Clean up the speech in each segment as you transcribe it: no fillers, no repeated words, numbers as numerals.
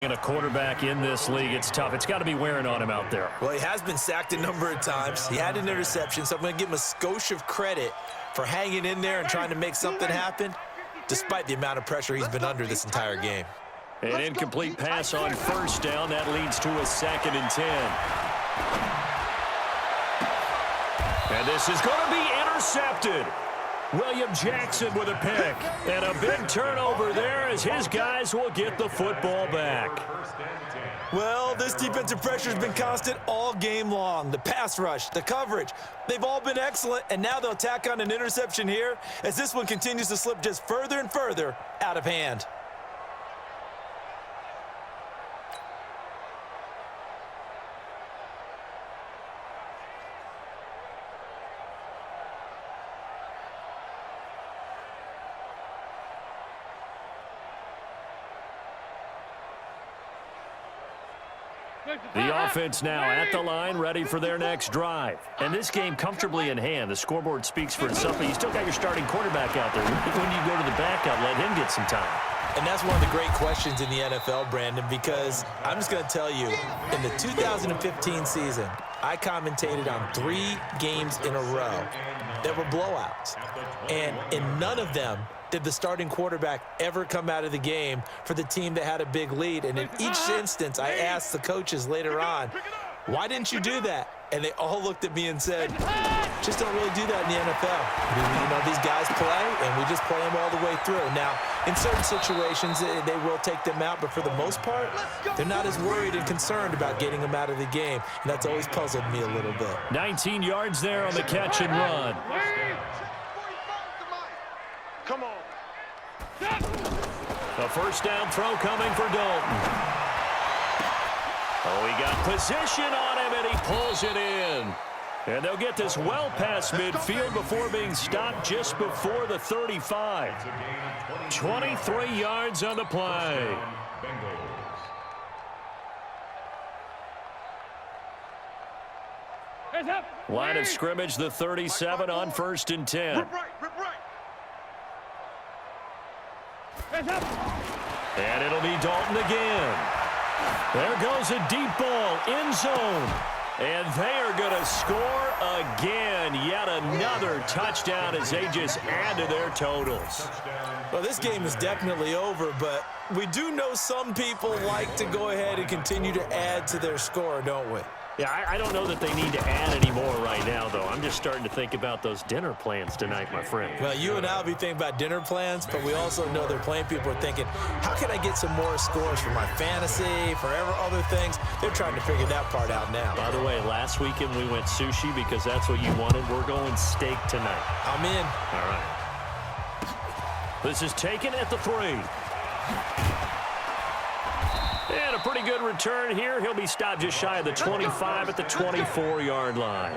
And a quarterback in this league, it's tough. It's got to be wearing on him out there. Well, he has been sacked a number of times. He had an interception, so I'm going to give him a skosh of credit for hanging in there and trying to make something happen, despite the amount of pressure he's been under this entire game. An incomplete pass on first down. That leads to a 2nd and 10. And this is going to be intercepted. William Jackson with a pick. And a big turnover there as his guys will get the football back. Well, this defensive pressure has been constant all game long. The pass rush, the coverage, they've all been excellent, and now they'll tack on an interception here as this one continues to slip just further and further out of hand. The offense now at the line, ready for their next drive. And this game comfortably in hand. The scoreboard speaks for itself, but you still got your starting quarterback out there. When you go to the backup, let him get some time. And that's one of the great questions in the NFL, Brandon, because I'm just going to tell you, in the 2015 season, I commentated on 3 games in a row that were blowouts. And in none of them did the starting quarterback ever come out of the game for the team that had a big lead. And in each instance, I asked the coaches later on, why didn't you do that? And they all looked at me and said, just don't really do that in the NFL. You know, these guys play, and we just play them all the way through. Now, in certain situations, they will take them out, but for the most part, they're not as worried and concerned about getting them out of the game. And that's always puzzled me a little bit. 19 yards there on the catch and run. Come on. A first down throw coming for Dalton. Oh, he got position on him, and he pulls it in. And they'll get this well past midfield before being stopped just before the 35. 23 yards on the play. Line of scrimmage, the 37 on 1st and 10. And it'll be Dalton again. There goes a deep ball, end zone. And they are going to score again. Yet another touchdown as they just add to their totals. Well, this game is definitely over, but we do know some people like to go ahead and continue to add to their score, don't we? Yeah, I don't know that they need to add any more right now, though. I'm just starting to think about those dinner plans tonight, my friend. Well, you and I will be thinking about dinner plans, but we also know there are plenty of people are thinking, how can I get some more scores for my fantasy, for other things? They're trying to figure that part out now. By the way, last weekend we went sushi because that's what you wanted. We're going steak tonight. I'm in. All right. This is taken at the 3. And a pretty good return here. He'll be stopped just shy of the 25 at the 24-yard line.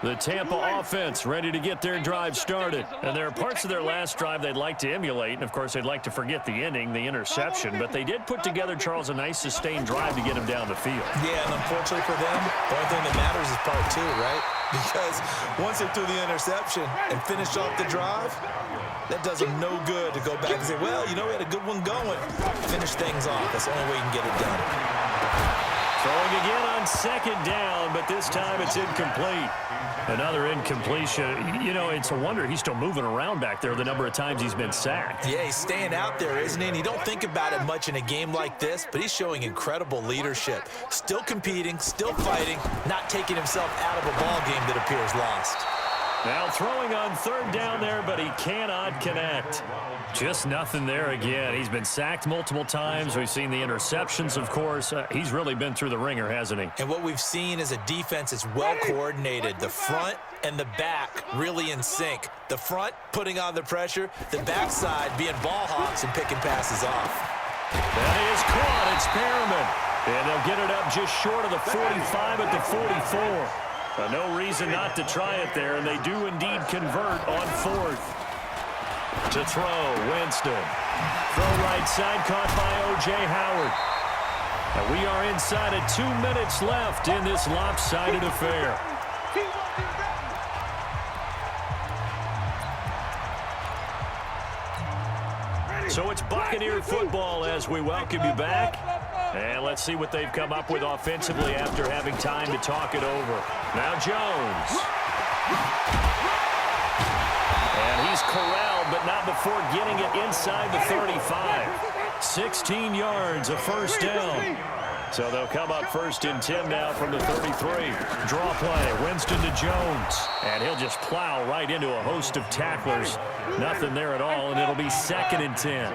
The Tampa offense ready to get their drive started. And there are parts of their last drive they'd like to emulate. And, of course, they'd like to forget the ending, the interception. But they did put together, Charles, a nice sustained drive to get him down the field. Yeah, and unfortunately for them, the only thing that matters is part 2, right? Because once they threw the interception and finished off the drive, that does them no good to go back and say, well, you know, we had a good one going. Finish things off. That's the only way you can get it done. Throwing again on 2nd down, but this time it's incomplete. Another incompletion. You know, it's a wonder he's still moving around back there the number of times he's been sacked. Yeah, he's staying out there, isn't he? And you don't think about it much in a game like this, but he's showing incredible leadership. Still competing, still fighting, not taking himself out of a ball game that appears lost. Now throwing on 3rd down there, but he cannot connect. Just nothing there again. He's been sacked multiple times. We've seen the interceptions, of course. He's really been through the ringer, hasn't he? And what we've seen is a defense that's well coordinated. The front and the back really in sync. The front putting on the pressure, the backside being ball hawks and picking passes off. That is caught. It's Perriman. And they'll get it up just short of the 45 at the 44. No reason not to try it there, and they do indeed convert on 4th. To throw, Winston. Throw right side, caught by O.J. Howard. And we are inside of 2 minutes left in this lopsided affair. So it's Buccaneer football as we welcome you back. And let's see what they've come up with offensively after having time to talk it over. Now Jones. And he's corralled, but not before getting it inside the 35. 16 yards, a first down. So they'll come up 1st and 10 now from the 33. Draw play, Winston to Jones. And he'll just plow right into a host of tacklers. Nothing there at all, and it'll be 2nd and 10.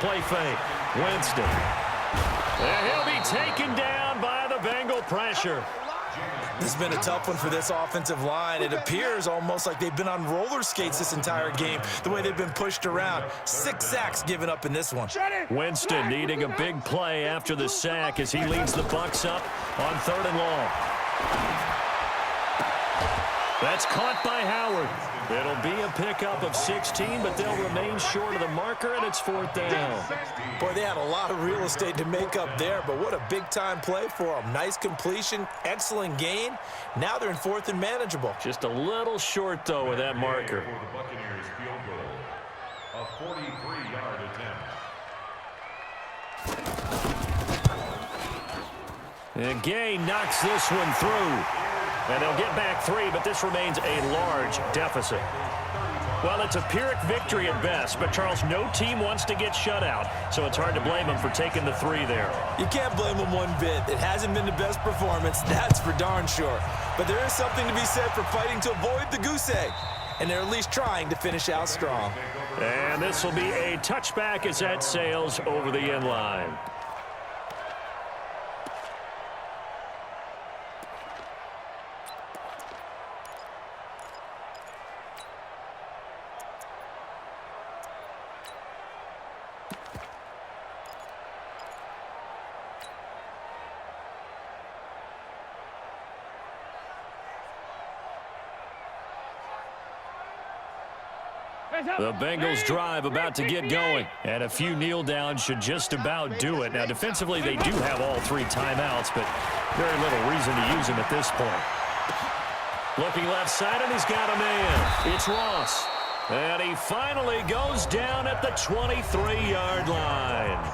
Play fake, Winston. And he'll be taken down by the Bengal pressure. This has been a tough one for this offensive line. It appears almost like they've been on roller skates this entire game, the way they've been pushed around. 6 sacks given up in this one. Winston needing a big play after the sack as he leads the Bucs up on 3rd and long. That's caught by Howard. It'll be a pickup of 16, but they'll remain short of the marker, and it's 4th down. Boy, they had a lot of real estate to make up there, but what a big-time play for them. Nice completion, excellent gain. Now they're in 4th and manageable. Just a little short, though, with that marker. For the Buccaneers field goal, a 43-yard attempt. And Gay knocks this one through. And they'll get back 3, but this remains a large deficit. Well, it's a Pyrrhic victory at best, but, Charles, no team wants to get shut out, so it's hard to blame them for taking the 3 there. You can't blame them one bit. It hasn't been the best performance, that's for darn sure. But there is something to be said for fighting to avoid the goose egg, and they're at least trying to finish out strong. And this will be a touchback as that sails over the end line. The Bengals drive about to get going, and a few kneel downs should just about do it. Now, defensively, they do have all 3 timeouts, but very little reason to use them at this point. Looking left side, and he's got a man. It's Ross. And he finally goes down at the 23-yard line.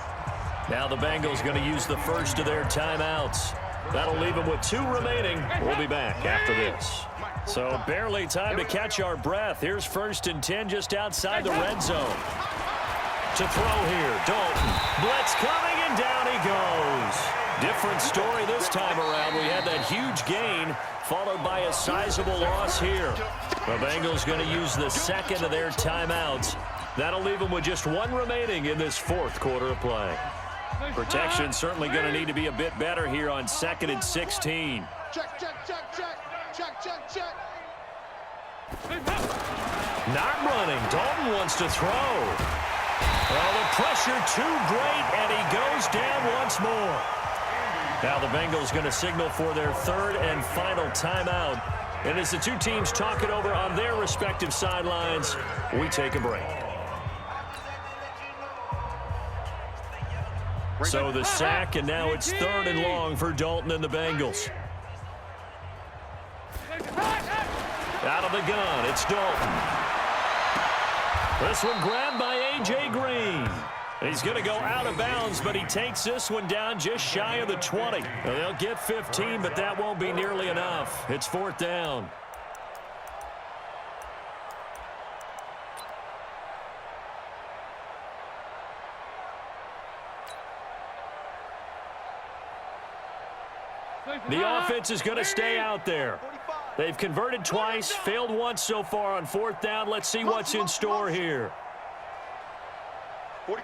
Now the Bengals going to use the first of their timeouts. That'll leave them with 2 remaining. We'll be back after this. So barely time to catch our breath. Here's 1st and 10 just outside the red zone. To throw here, Dalton. Blitz coming, and down he goes. Different story this time around. We had that huge gain, followed by a sizable loss here. The Bengals going to use the 2nd of their timeouts. That'll leave them with just 1 remaining in this 4th quarter of play. Protection certainly going to need to be a bit better here on 2nd and 16. Check, check, check, check. Check, check, check. Not running. Dalton wants to throw. Well, the pressure too great, and he goes down once more. Now the Bengals going to signal for their 3rd and final timeout. And as the 2 teams talk it over on their respective sidelines, we take a break. So the sack, and now it's 3rd and long for Dalton and the Bengals. Out of the gun, it's Dalton. This one grabbed by A.J. Green. He's going to go out of bounds, but he takes this one down just shy of the 20. Now, they'll get 15, but that won't be nearly enough. It's 4th down. The offense is going to stay out there. They've converted twice, failed once so far on 4th down. Let's see what's in store here. They'll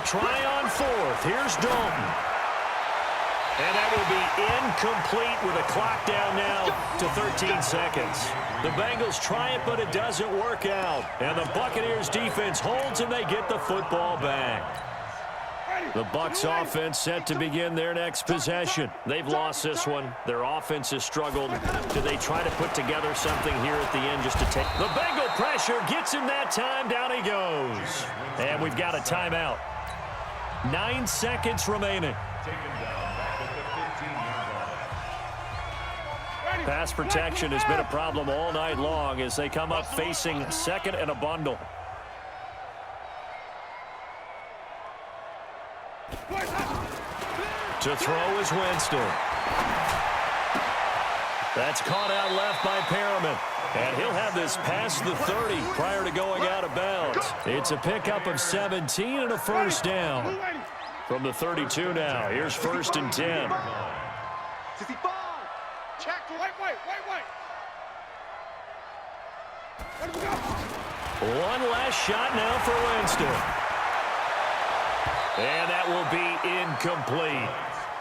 try on 4th. Here's Dalton. And that will be incomplete with a clock down now to 13 seconds. The Bengals try it, but it doesn't work out. And the Buccaneers defense holds, and they get the football back. The Bucs offense set to begin their next possession. They've lost this one. Their offense has struggled. Do they try to put together something here at the end just to take? The Bengal pressure gets him that time. Down he goes. And we've got a timeout. 9 seconds remaining. Pass protection has been a problem all night long as they come up facing second and a bundle. To throw is Winston. That's caught out left by Perriman. And he'll have this past the 30 prior to going out of bounds. It's a pickup of 17 and a first down. From the 32 now, here's 1st and 10. Check, wait. One last shot now for Winston. And that will be incomplete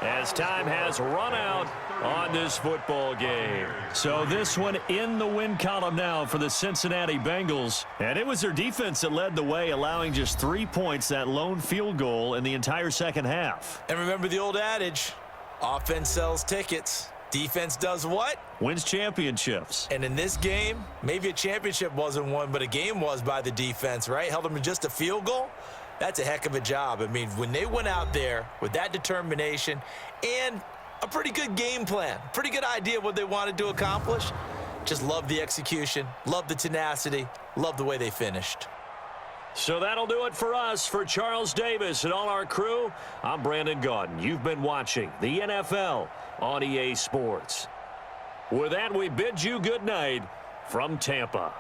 as time has run out on this football game. So this one in the win column now for the Cincinnati Bengals. And it was their defense that led the way, allowing just 3 points, that lone field goal in the entire second half. And remember the old adage, offense sells tickets. Defense does what? Wins championships. And in this game, maybe a championship wasn't won, but a game was by the defense, right? Held them to just a field goal. That's a heck of a job. I mean, when they went out there with that determination and a pretty good game plan, pretty good idea what they wanted to accomplish, just love the execution, love the tenacity, love the way they finished. So that'll do it for us. For Charles Davis and all our crew, I'm Brandon Gaudin. You've been watching the NFL on EA Sports. With that, we bid you good night from Tampa.